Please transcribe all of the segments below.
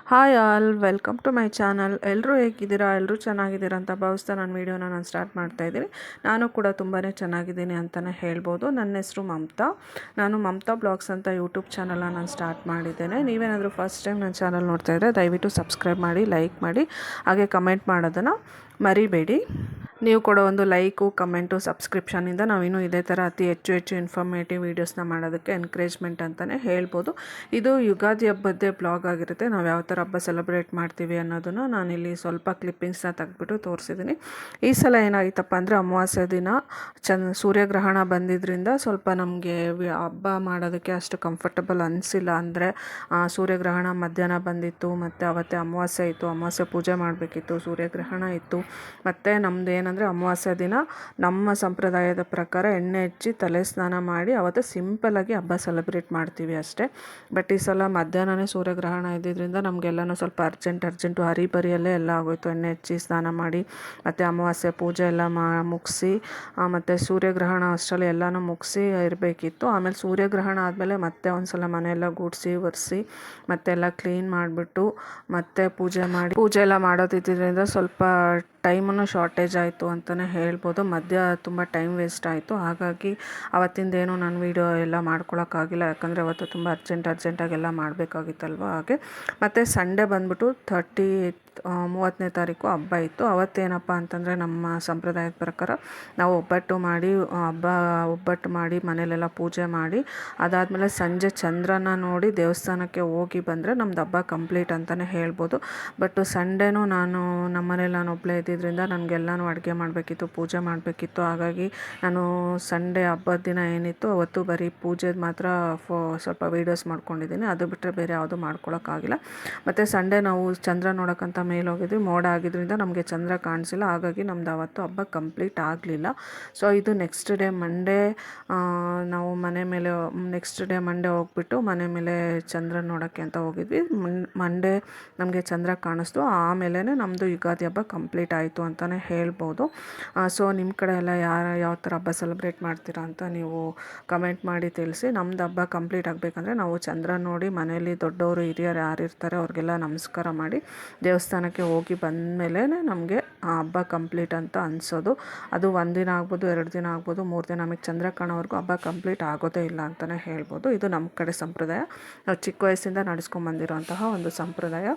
Hi all, welcome to my channel. ಎಲ್ಲರೂ ಹೇಗಿದ್ದೀರಾ? ಎಲ್ಲರೂ ಚೆನ್ನಾಗಿದ್ದೀರಾ ಅಂತ ಭಾವಿಸ್ತಾ ನಾನು ವೀಡಿಯೋನ ಸ್ಟಾರ್ಟ್ ಮಾಡ್ತಾಯಿದ್ದೀನಿ. ನಾನು ಕೂಡ ತುಂಬಾ ಚೆನ್ನಾಗಿದ್ದೀನಿ ಅಂತಲೇ ಹೇಳ್ಬೋದು. ನನ್ನ ಹೆಸರು ಮಮತಾ. ನಾನು ಮಮತಾ ಬ್ಲಾಗ್ಸ್ ಅಂತ ಯೂಟ್ಯೂಬ್ ಚಾನಲ್ನ ನಾನು ಸ್ಟಾರ್ಟ್ ಮಾಡಿದ್ದೇನೆ. ನೀವೇನಾದರೂ ಫಸ್ಟ್ ಟೈಮ್ ನನ್ನ ಚಾನಲ್ ನೋಡ್ತಾ ಇದ್ದರೆ ದಯವಿಟ್ಟು ಸಬ್ಸ್ಕ್ರೈಬ್ ಮಾಡಿ, ಲೈಕ್ ಮಾಡಿ, ಹಾಗೆ ಕಮೆಂಟ್ ಮಾಡೋದನ್ನು ಮರಿಬೇಡಿ. ನೀವು ಕೊಡೋ ಒಂದು ಲೈಕು, ಕಮೆಂಟು, ಸಬ್ಸ್ಕ್ರಿಪ್ಷನಿಂದ ನಾವಿನ್ನೂ ಇದೇ ಥರ ಅತಿ ಹೆಚ್ಚು ಇನ್ಫಾರ್ಮೇಟಿವ್ ವೀಡಿಯೋಸ್ನ ಮಾಡೋದಕ್ಕೆ ಎನ್ಕರೇಜ್ಮೆಂಟ್ ಅಂತಲೇ ಹೇಳ್ಬೋದು. ಇದು ಯುಗಾದಿ ಹಬ್ಬದ್ದೇ ಬ್ಲಾಗ್ ಆಗಿರುತ್ತೆ. ನಾವು ಯಾವ ಥರ ಹಬ್ಬ ಸೆಲೆಬ್ರೇಟ್ ಮಾಡ್ತೀವಿ ಅನ್ನೋದನ್ನು ನಾನಿಲ್ಲಿ ಸ್ವಲ್ಪ ಕ್ಲಿಪ್ಪಿಂಗ್ಸ್ನ ತೆಗೆದ್ಬಿಟ್ಟು ತೋರಿಸಿದ್ದೀನಿ. ಈ ಸಲ ಏನಾಗಿತ್ತಪ್ಪ ಅಂದರೆ ಅಮಾವಾಸ್ಯೆ ದಿನ ಸೂರ್ಯಗ್ರಹಣ ಬಂದಿದ್ದರಿಂದ ಸ್ವಲ್ಪ ನಮಗೆ ಹಬ್ಬ ಮಾಡೋದಕ್ಕೆ ಅಷ್ಟು ಕಂಫರ್ಟಬಲ್ ಅನಿಸಿಲ್ಲ. ಅಂದರೆ ಸೂರ್ಯಗ್ರಹಣ ಮಧ್ಯಾಹ್ನ ಬಂದಿತ್ತು, ಮತ್ತು ಅವತ್ತೇ ಅಮಾವಾಸ್ಯೆ ಇತ್ತು. ಅಮಾವಾಸ್ಯೆ ಪೂಜೆ ಮಾಡಬೇಕಿತ್ತು, ಸೂರ್ಯಗ್ರಹಣ ಇತ್ತು. ಮತ್ತು ನಮ್ಮದು ಏನಂದರೆ ಅಮಾವಾಸ್ಯೆ ದಿನ ನಮ್ಮ ಸಂಪ್ರದಾಯದ ಪ್ರಕಾರ ಎಣ್ಣೆ ಹಚ್ಚಿ ತಲೆ ಸ್ನಾನ ಮಾಡಿ ಅವತ್ತು ಸಿಂಪಲ್ಲಾಗಿ ಹಬ್ಬ ಸೆಲೆಬ್ರೇಟ್ ಮಾಡ್ತೀವಿ ಅಷ್ಟೇ. ಬಟ್ ಈ ಸಲ ಮಧ್ಯಾಹ್ನನೇ ಸೂರ್ಯಗ್ರಹಣ ಇದ್ದಿದ್ದರಿಂದ ನಮಗೆಲ್ಲನೂ ಸ್ವಲ್ಪ ಅರ್ಜೆಂಟು ಹರಿಬರಿಯಲ್ಲೇ ಎಲ್ಲ ಆಗೋಯಿತು. ಎಣ್ಣೆ ಹಚ್ಚಿ ಸ್ನಾನ ಮಾಡಿ ಮತ್ತು ಅಮಾವಾಸ್ಯೆ ಪೂಜೆ ಎಲ್ಲ ಮುಗಿಸಿ ಮತ್ತು ಸೂರ್ಯಗ್ರಹಣ ಅಷ್ಟರಲ್ಲಿ ಎಲ್ಲನೂ ಮುಗಿಸಿ ಇರಬೇಕಿತ್ತು. ಆಮೇಲೆ ಸೂರ್ಯಗ್ರಹಣ ಆದಮೇಲೆ ಮತ್ತೆ ಒಂದು ಸಲ ಮನೆಯೆಲ್ಲ ಗುಡಿಸಿ ಒರೆಸಿ ಮತ್ತೆಲ್ಲ ಕ್ಲೀನ್ ಮಾಡಿಬಿಟ್ಟು ಮತ್ತೆ ಪೂಜೆ ಎಲ್ಲ ಮಾಡೋದಿದ್ದರಿಂದ ಸ್ವಲ್ಪ ಟೈಮನ್ನು ಶಾರ್ಟೇಜ್ ಆಯಿತು ಅಂತಲೇ ಹೇಳ್ಬೋದು. ಮಧ್ಯ ತುಂಬ ಟೈಮ್ ವೇಸ್ಟ್ ಆಯಿತು. ಹಾಗಾಗಿ ಅವತ್ತಿಂದೇನು ನಾನು ವೀಡಿಯೋ ಎಲ್ಲ ಮಾಡ್ಕೊಳಕ್ಕಾಗಿಲ್ಲ. ಯಾಕಂದರೆ ಅವತ್ತು ತುಂಬ ಅರ್ಜೆಂಟಾಗೆಲ್ಲ ಮಾಡಬೇಕಾಗಿತ್ತಲ್ವ. ಹಾಗೆ ಮತ್ತು ಸಂಡೇ ಬಂದ್ಬಿಟ್ಟು 30ನೇ ತಾರೀಕು ಹಬ್ಬ ಇತ್ತು. ಅವತ್ತೇನಪ್ಪ ಅಂತಂದರೆ ನಮ್ಮ ಸಂಪ್ರದಾಯದ ಪ್ರಕಾರ ನಾವು ಒಬ್ಬಟ್ಟು ಮಾಡಿ ಮನೇಲೆಲ್ಲ ಪೂಜೆ ಮಾಡಿ ಅದಾದಮೇಲೆ ಸಂಜೆ ಚಂದ್ರನ ನೋಡಿ ದೇವಸ್ಥಾನಕ್ಕೆ ಹೋಗಿ ಬಂದರೆ ನಮ್ಮದು ಹಬ್ಬ ಕಂಪ್ಲೀಟ್ ಅಂತಲೇ ಹೇಳ್ಬೋದು. ಬಟ್ ಸಂಡೇನೂ ನಮ್ಮ ಮನೇಲಿ ನಾನು ಒಬ್ಬಳೇ ಇದ್ದಿದ್ದರಿಂದ ನನಗೆಲ್ಲನೂ ಅಡುಗೆ ಮಾಡಬೇಕಿತ್ತು, ಪೂಜೆ ಮಾಡಬೇಕಿತ್ತು. ಹಾಗಾಗಿ ನಾನು ಸಂಡೇ ಹಬ್ಬದ ದಿನ ಏನಿತ್ತು ಅವತ್ತು ಬರೀ ಪೂಜೆದು ಮಾತ್ರ ಸ್ವಲ್ಪ ವೀಡಿಯೋಸ್ ಮಾಡ್ಕೊಂಡಿದ್ದೀನಿ. ಅದು ಬಿಟ್ಟರೆ ಬೇರೆ ಯಾವುದು ಮಾಡ್ಕೊಳಕ್ಕಾಗಿಲ್ಲ. ಮತ್ತು ಸಂಡೇ ನಾವು ಚಂದ್ರ ನೋಡೋಕ್ಕಂತ ಮೇಲೆ ಹೋಗಿದ್ವಿ. ಮೋಡ ಆಗಿದ್ದರಿಂದ ನಮಗೆ ಚಂದ್ರ ಕಾಣಿಸಿಲ್ಲ. ಹಾಗಾಗಿ ನಮ್ದು ಅವತ್ತು ಹಬ್ಬ ಕಂಪ್ಲೀಟ್ ಆಗಲಿಲ್ಲ. ಸೊ ಇದು ನೆಕ್ಸ್ಟ್ ಡೇ ಮಂಡೇ ನಾವು ನೆಕ್ಸ್ಟ್ ಡೇ ಮಂಡೇ ಹೋಗ್ಬಿಟ್ಟು ಮನೆ ಮೇಲೆ ಚಂದ್ರ ನೋಡೋಕ್ಕೆ ಅಂತ ಹೋಗಿದ್ವಿ. ಮಂಡೇ ನಮಗೆ ಚಂದ್ರ ಕಾಣಿಸ್ತು. ಆಮೇಲೆ ನಮ್ಮದು ಯುಗಾದಿ ಹಬ್ಬ ಕಂಪ್ಲೀಟ್ ಆಯಿತು ಅಂತಲೇ ಹೇಳ್ಬೋದು. ಸೊ ನಿಮ್ಮ ಕಡೆ ಎಲ್ಲ ಯಾವ ಥರ ಹಬ್ಬ ಸೆಲೆಬ್ರೇಟ್ ಮಾಡ್ತೀರಾ ಅಂತ ನೀವು ಕಮೆಂಟ್ ಮಾಡಿ ತಿಳಿಸಿ. ನಮ್ಮದು ಹಬ್ಬ ಕಂಪ್ಲೀಟ್ ಆಗಬೇಕಂದ್ರೆ ನಾವು ಚಂದ್ರ ನೋಡಿ ಮನೆಯಲ್ಲಿ ದೊಡ್ಡವರು ಹಿರಿಯರು ಯಾರಿರ್ತಾರೆ ಅವ್ರಿಗೆಲ್ಲ ನಮಸ್ಕಾರ ಮಾಡಿ ದೇವಸ್ಥಾನಕ್ಕೆ ಹೋಗಿ ಬಂದಮೇಲೆ ನಮಗೆ ಆ ಹಬ್ಬ ಕಂಪ್ಲೀಟ್ ಅಂತ ಅನಿಸೋದು. ಅದು 1 ದಿನ ಆಗ್ಬೋದು, 2 ದಿನ ಆಗ್ಬೋದು, 3 ದಿನ. ನಮಗೆ ಚಂದ್ರ ಕಾಣೋವರೆಗೂ ಹಬ್ಬ ಕಂಪ್ಲೀಟ್ ಆಗೋದೇ ಇಲ್ಲ ಅಂತಲೇ ಹೇಳ್ಬೋದು. ಇದು ನಮ್ಮ ಕಡೆ ಸಂಪ್ರದಾಯ. ನಾವು ಚಿಕ್ಕ ವಯಸ್ಸಿಂದ ನಡೆಸ್ಕೊಂಬಂದಿರೋಂತಹ ಒಂದು ಸಂಪ್ರದಾಯ.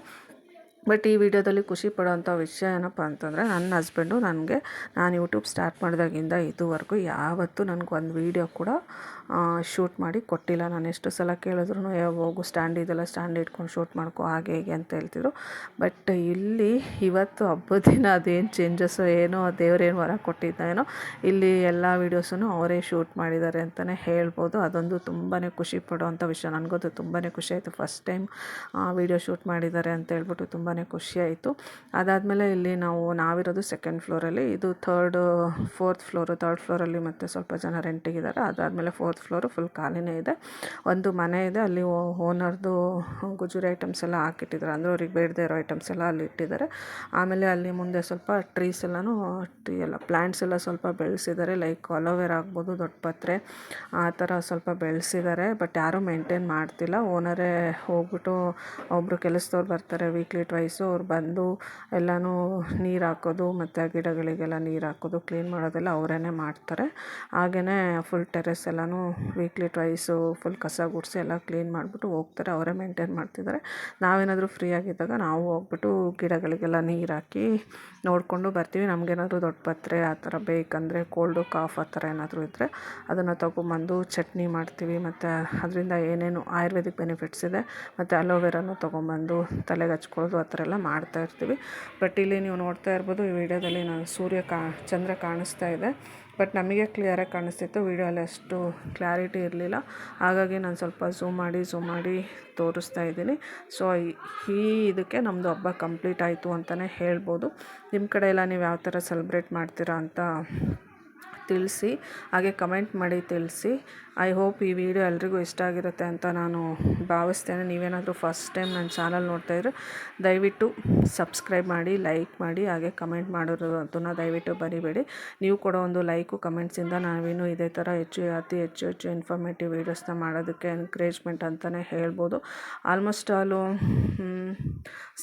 ಬಟ್ ಈ ವಿಡಿಯೋದಲ್ಲಿ ಖುಷಿ ಪಡೋವಂಥ ವಿಷಯ ಏನಪ್ಪ ಅಂತಂದರೆ ನನ್ನ ಹಸ್ಬೆಂಡು ನಾನು ಯೂಟ್ಯೂಬ್ ಸ್ಟಾರ್ಟ್ ಮಾಡಿದಾಗಿಂದ ಇದುವರೆಗೂ ಯಾವತ್ತೂ ನನಗೊಂದು ವೀಡಿಯೋ ಕೂಡ ಶೂಟ್ ಮಾಡಿ ಕೊಟ್ಟಿಲ್ಲ. ನಾನು ಎಷ್ಟು ಸಲ ಕೇಳಿದ್ರು ಹೋಗು ಸ್ಟ್ಯಾಂಡ್ ಇದೆಲ್ಲ ಸ್ಟ್ಯಾಂಡ್ ಇಟ್ಕೊಂಡು ಶೂಟ್ ಮಾಡ್ಕೊ ಹಾಗೆ ಹೀಗೆ ಅಂತ ಹೇಳ್ತಿದ್ರು. ಬಟ್ ಇಲ್ಲಿ ಇವತ್ತು ಹಬ್ಬದ ದಿನ ಅದೇನು ಚೇಂಜಸ್ಸು ಏನೋ ದೇವರೇನು ವರ ಕೊಟ್ಟಿದ್ದಾನೋ ಇಲ್ಲಿ ಎಲ್ಲ ವೀಡಿಯೋಸನ್ನು ಅವರೇ ಶೂಟ್ ಮಾಡಿದ್ದಾರೆ ಅಂತಲೇ ಹೇಳ್ಬೋದು. ಅದೊಂದು ತುಂಬಾ ಖುಷಿ ಪಡೋವಂಥ ವಿಷಯ. ನನಗದು ತುಂಬಾ ಖುಷಿ ಆಯಿತು. ಫಸ್ಟ್ ಟೈಮ್ ವೀಡಿಯೋ ಶೂಟ್ ಮಾಡಿದ್ದಾರೆ ಅಂತ ಹೇಳ್ಬಿಟ್ಟು ತುಂಬಾ ಖುಷಿಯಾಯಿತು. ಅದಾದಮೇಲೆ ಇಲ್ಲಿ ನಾವಿರೋದು 2nd ಫ್ಲೋರಲ್ಲಿ. ಇದು 3rd ಫ್ಲೋರಲ್ಲಿ ಮತ್ತು ಸ್ವಲ್ಪ ಜನ ರೆಂಟಿಗಿದ್ದಾರೆ. ಅದಾದಮೇಲೆ 4th ಫ್ಲೋರು ಫುಲ್ ಖಾಲಿನೇ ಇದೆ. ಒಂದು ಮನೆ ಇದೆ, ಅಲ್ಲಿ ಓನರ್ದು ಗುಜರಿ ಐಟಮ್ಸ್ ಎಲ್ಲ ಹಾಕಿಟ್ಟಿದ್ದಾರೆ. ಅಂದರೆ ಅವ್ರಿಗೆ ಬೇಡದೇ ಇರೋ ಐಟಮ್ಸ್ ಎಲ್ಲ ಅಲ್ಲಿ ಇಟ್ಟಿದ್ದಾರೆ. ಆಮೇಲೆ ಅಲ್ಲಿ ಮುಂದೆ ಸ್ವಲ್ಪ ಪ್ಲ್ಯಾಂಟ್ಸ್ ಎಲ್ಲ ಸ್ವಲ್ಪ ಬೆಳೆಸಿದ್ದಾರೆ. ಲೈಕ್ ಅಲೋವೆರಾ ಆಗ್ಬೋದು, ದೊಡ್ಡ ಪತ್ರೆ ಆ ಥರ ಸ್ವಲ್ಪ ಬೆಳೆಸಿದ್ದಾರೆ. ಬಟ್ ಯಾರೂ ಮೇಂಟೈನ್ ಮಾಡ್ತಿಲ್ಲ. ಓನರೇ ಹೋಗ್ಬಿಟ್ಟು ಒಬ್ಬರು ಕೆಲಸದವ್ರು ಬರ್ತಾರೆ ವೀಕ್ಲಿ ಟ್ವೈಸು. ಅವ್ರು ಬಂದು ಎಲ್ಲನೂ ನೀರು ಹಾಕೋದು ಮತ್ತು ಆ ಗಿಡಗಳಿಗೆಲ್ಲ ನೀರು ಹಾಕೋದು, ಕ್ಲೀನ್ ಮಾಡೋದೆಲ್ಲ ಅವರೇ ಮಾಡ್ತಾರೆ. ಹಾಗೆಯೇ ಫುಲ್ ಟೆರೆಸ್ ಎಲ್ಲನೂ ವೀಕ್ಲಿ ಟ್ವೈಸು ಫುಲ್ ಕಸ ಗುಡಿಸಿ ಎಲ್ಲ ಕ್ಲೀನ್ ಮಾಡಿಬಿಟ್ಟು ಹೋಗ್ತಾರೆ. ಅವರೇ ಮೇಂಟೈನ್ ಮಾಡ್ತಿದ್ದಾರೆ. ನಾವೇನಾದರೂ ಫ್ರೀ ಆಗಿದ್ದಾಗ ನಾವು ಹೋಗ್ಬಿಟ್ಟು ಗಿಡಗಳಿಗೆಲ್ಲ ನೀರು ಹಾಕಿ ನೋಡಿಕೊಂಡು ಬರ್ತೀವಿ. ನಮಗೇನಾದರೂ ದೊಡ್ಡ ಪತ್ರೆ ಆ ಥರ ಬೇಕಂದರೆ ಕೋಲ್ಡು ಕಾಫ್ ಆ ಥರ ಏನಾದರೂ ಇದ್ದರೆ ಅದನ್ನು ತೊಗೊಂಬಂದು ಚಟ್ನಿ ಮಾಡ್ತೀವಿ. ಮತ್ತು ಅದರಿಂದ ಏನೇನು ಆಯುರ್ವೇದಿಕ್ ಬೆನಿಫಿಟ್ಸ್ ಇದೆ ಮತ್ತು ಅಲೋವೆರಾನು ತೊಗೊಂಬಂದು ತಲೆಗೆ ಹಚ್ಕೊಳ್ಳೋದು ಆ ಥರ ಎಲ್ಲ ಮಾಡ್ತಾಯಿರ್ತೀವಿ. ಬಟ್ ಇಲ್ಲಿ ನೀವು ನೋಡ್ತಾ ಇರ್ಬೋದು ಈ ವಿಡಿಯೋದಲ್ಲಿ ಚಂದ್ರ ಕಾಣಿಸ್ತಾ ಇದೆ. ಬಟ್ ನಮಗೆ ಕ್ಲಿಯರಾಗಿ ಕಾಣಿಸ್ತಿತ್ತು. ವಿಡಿಯೋಲ್ಲಿ ಅಷ್ಟು ಕ್ಲಾರಿಟಿ ಇರಲಿಲ್ಲ. ಹಾಗಾಗಿ ನಾನು ಸ್ವಲ್ಪ ಝೂಮ್ ಮಾಡಿ ತೋರಿಸ್ತಾ ಇದ್ದೀನಿ. ಸೊ ಇದಕ್ಕೆ ನಮ್ಮದು ಹಬ್ಬ ಕಂಪ್ಲೀಟ್ ಆಯಿತು ಅಂತಲೇ ಹೇಳ್ಬೋದು. ನಿಮ್ಮ ಕಡೆ ಎಲ್ಲ ನೀವು ಯಾವ ಥರ ಸೆಲೆಬ್ರೇಟ್ ಮಾಡ್ತೀರಾ ಅಂತ ತಿಳಿಸಿ, ಹಾಗೆ ಕಮೆಂಟ್ ಮಾಡಿ ತಿಳಿಸಿ. ಐ ಹೋಪ್ ಈ ವಿಡಿಯೋ ಎಲ್ರಿಗೂ ಇಷ್ಟ ಆಗಿರುತ್ತೆ ಅಂತ ನಾನು ಭಾವಿಸ್ತೇನೆ. ನೀವೇನಾದರೂ ಫಸ್ಟ್ ಟೈಮ್ ನನ್ನ ಚಾನಲ್ ನೋಡ್ತಾಯಿದ್ರೆ ದಯವಿಟ್ಟು ಸಬ್ಸ್ಕ್ರೈಬ್ ಮಾಡಿ, ಲೈಕ್ ಮಾಡಿ, ಹಾಗೆ ಕಮೆಂಟ್ ಮಾಡೋದು ಅದನ್ನು ದಯವಿಟ್ಟು ಬರಿಬೇಡಿ. ನೀವು ಕೊಡೋ ಒಂದು ಲೈಕು ಕಮೆಂಟ್ಸಿಂದ ನಾವೇನು ಇದೇ ಥರ ಅತಿ ಹೆಚ್ಚು ಇನ್ಫಾರ್ಮೇಟಿವ್ ವೀಡಿಯೋಸ್ನ ಮಾಡೋದಕ್ಕೆ ಎನ್ಕರೇಜ್ಮೆಂಟ್ ಅಂತಲೇ ಹೇಳ್ಬೋದು. ಆಲ್ಮೋಸ್ಟ್ ಆಲು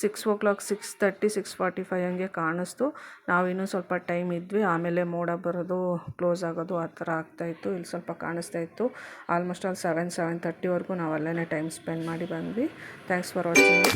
6:00, 6:30, 6:45 ಹಂಗೆ ಕಾಣಿಸ್ತು. ನಾವಿನ್ನೂ ಸ್ವಲ್ಪ ಟೈಮ್ ಇದ್ವಿ. ಆಮೇಲೆ ಮೋಡ ಬರೋದು, ಕ್ಲೋಸ್ ಆಗೋದು ಆ ಥರ ಆಗ್ತಾಯಿತ್ತು. ಇಲ್ಲಿ ಸ್ವಲ್ಪ ಕಾಣಿಸ್ತಾ ಇತ್ತು. ಆಲ್ಮೋಸ್ಟ್ ಆಲ್ 7:30ವರೆಗೂ ನಾವು ಅಲ್ಲೇ ಟೈಮ್ ಸ್ಪೆಂಡ್ ಮಾಡಿ ಬಂದ್ವಿ. Thanks for watching.